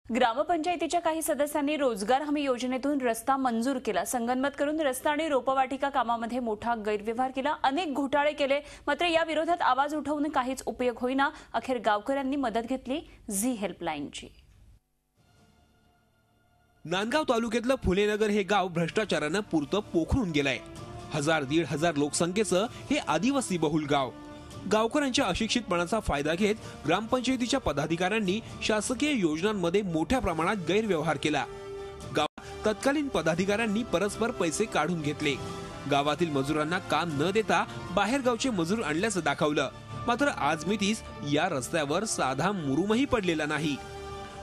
ग्रामपंचायतीच्या काही सदस्यांनी रोजगार हमी योजनेतून रस्ता मंजूर केला। संगनमत करून रस्ता आणि रोपवाटिका कामामध्ये मोठा गैरव्यवहार केला, अनेक घोटाळे केले। मात्र या विरोधात आवाज उठवून काहीच उपयोग होईना। अखेर गावकऱ्यांनी मदत घेतली झी हेल्पलाईनची। नांदगाव तालुक्यातलं फुलेनगर हे गाव भ्रष्टाचाराने पुरतं पोखरून गेलंय। 1000-1500 लोकसंख्येचं हे आदिवासी बहुल गाव। गावकऱ्यांच्या अशिक्षितपणाचा फायदा घेत ग्रामपंचायतीच्या पदाधिकाऱ्यांनी शासकीय योजनांमध्ये मोठ्या प्रमाणात गैरव्यवहार केला। गावात तत्कालीन पदाधिकाऱ्यांनी परस्पर पैसे काढून घेतले। गावातील मजुरांना काम न देता बाहेर गावचे मजूर आणल्याचं दाखवलं। मात्र आज मितीस या रस्त्यावर साधा मुरुमही पडलेला नाही।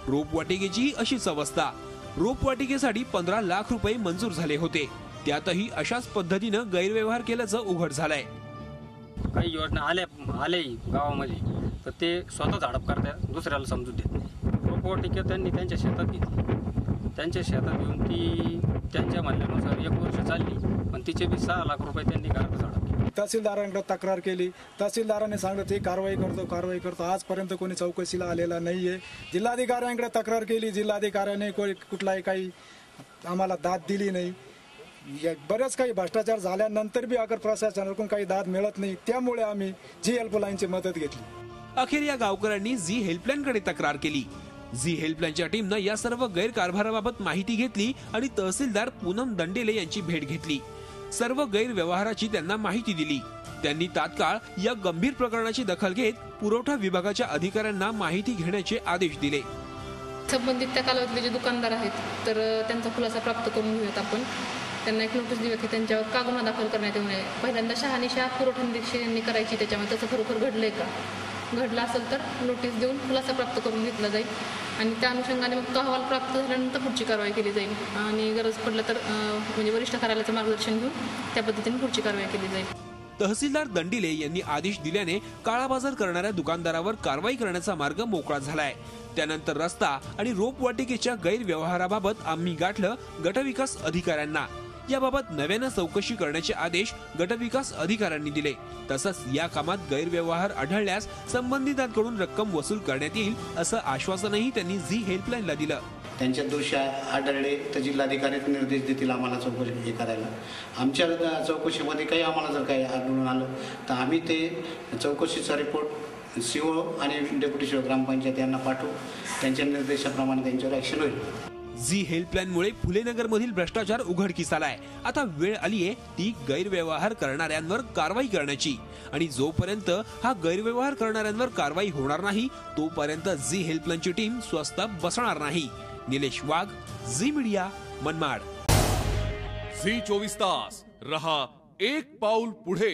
रोपवाटिकेची अशीच अवस्था। रोपवाटिकेसाठी 15 लाख रुपये मंजूर झाले होते, त्यातही अशाच पद्धतीनं गैरव्यवहार केल्याचं उघड झालंय। काही योजना आले गावामध्ये तर ते स्वतःच हडप करतात, दुसऱ्याला समजून देत नाही। रोपवाटिका त्यांनी त्यांच्या शेतात घेतली, त्यांच्या शेतात घेऊन ती त्यांच्या म्हणण्यानुसार 1 वर्ष चालली, पण तिचे बी 6 लाख रुपये त्यांनी घरातच हडप केले। तहसीलदारांकडे तक्रार केली, तहसीलदारांनी सांगितलं ते कारवाई करतो। आजपर्यंत कोणी चौकशीला आलेला नाहीये। जिल्हाधिकाऱ्यांकडे तक्रार केली, जिल्हाधिकाऱ्याने कुठलाही काही आम्हाला दाद दिली नाही। बरेच काही भ्रष्टाचार झाल्यानंतर बी अगर प्रशासनाकडून काही दाद मिळत नाही, त्यामुळे आम्ही झी हेल्पलाईनची मदत घेतली। अखेर या गावकऱ्यांनी झी हेल्पलाईनकडे तक्रार केली। झी हेल्पलाईनच्या टीमनं या सर्व गैरकारभाराबाबत माहिती घेतली आणि तहसीलदार पूनम दंडेले यांची भेट घेतली। सर्व गैरव्यवहाराची त्यांना माहिती दिली। त्यांनी तात्काळ या गंभीर प्रकरणाची दखल घेत पुरवठा विभागाच्या अधिकाऱ्यांना माहिती घेण्याचे आदेश दिले। संबंधित त्या कालावधीतले जे दुकानदार आहेत तर त्यांचा खुलासा प्राप्त करून घेऊयात आपण। त्यांना एक नोटीस देऊया की त्यांच्यावर का गुन्हा दाखल करण्यात येऊ नये। पहिल्यांदा शहानिशा पुरवठा निरीक्षक यांनी करायची, त्याच्यामुळे त्याचं खरोखर घडलंय का, घडलं असेल तर नोटीस देऊन खुलासा प्राप्त करून घेतला जाईल आणि त्या अनुषंगाने मग तो अहवाल प्राप्त झाल्यानंतर पुढची कारवाई केली जाईल आणि गरज पडलं तर म्हणजे वरिष्ठ कार्यालयाचं मार्गदर्शन घेऊन त्या पद्धतीने पुढची कारवाई केली जाईल। तहसीलदार दंडिले यांनी आदेश दिल्याने काळाबाजार करणाऱ्या दुकानदारावर कारवाई करण्याचा मार्ग मोकळा झालाय। त्यानंतर रस्ता आणि रोपवाटिकेच्या गैरव्यवहाराबाबत आम्ही गाठलं गटविकास अधिकाऱ्यांना। याबाबत नव्यानं चौकशी करण्याचे आदेश गटविकास अधिकाऱ्यांनी दिले। तसंच या कामात गैरव्यवहार आढळल्यास संबंधितांकडून रक्कम वसूल करण्यात येईल असं आश्वासनही त्यांनी झी हेल्पलाईनला दिलं। त्यांच्या दोष आढळले तर जिल्हाधिकारी निर्देश देतील आम्हाला चौकशी करायला। आमच्या चौकशीमध्ये काही आम्हाला जर काही आढळून आलं तर आम्ही ते चौकशीचा रिपोर्ट सीओ आणि डेप्युटी सीओ ग्रामपंचायत यांना पाठवू। त्यांच्या निर्देशाप्रमाणे त्यांच्यावर ॲक्शन होईल। झी हेल्पलाईनमुळे फुलेनगर मधील भ्रष्टाचार उघडकीस आलाय। आता वेळ आलीये ती गैरव्यवहार करणाऱ्यांवर कारवाई करण्याची आणि जोपर्यंत हा गैरव्यवहार करणाऱ्यांवर कारवाई होणार नाही तोपर्यंत झी हेल्पलाईनची टीम स्वस्थ बसणार नाही। निलेश वाघ, झी मीडिया, मनमाड। झी 24 तास रहा एक पाऊल पुढे।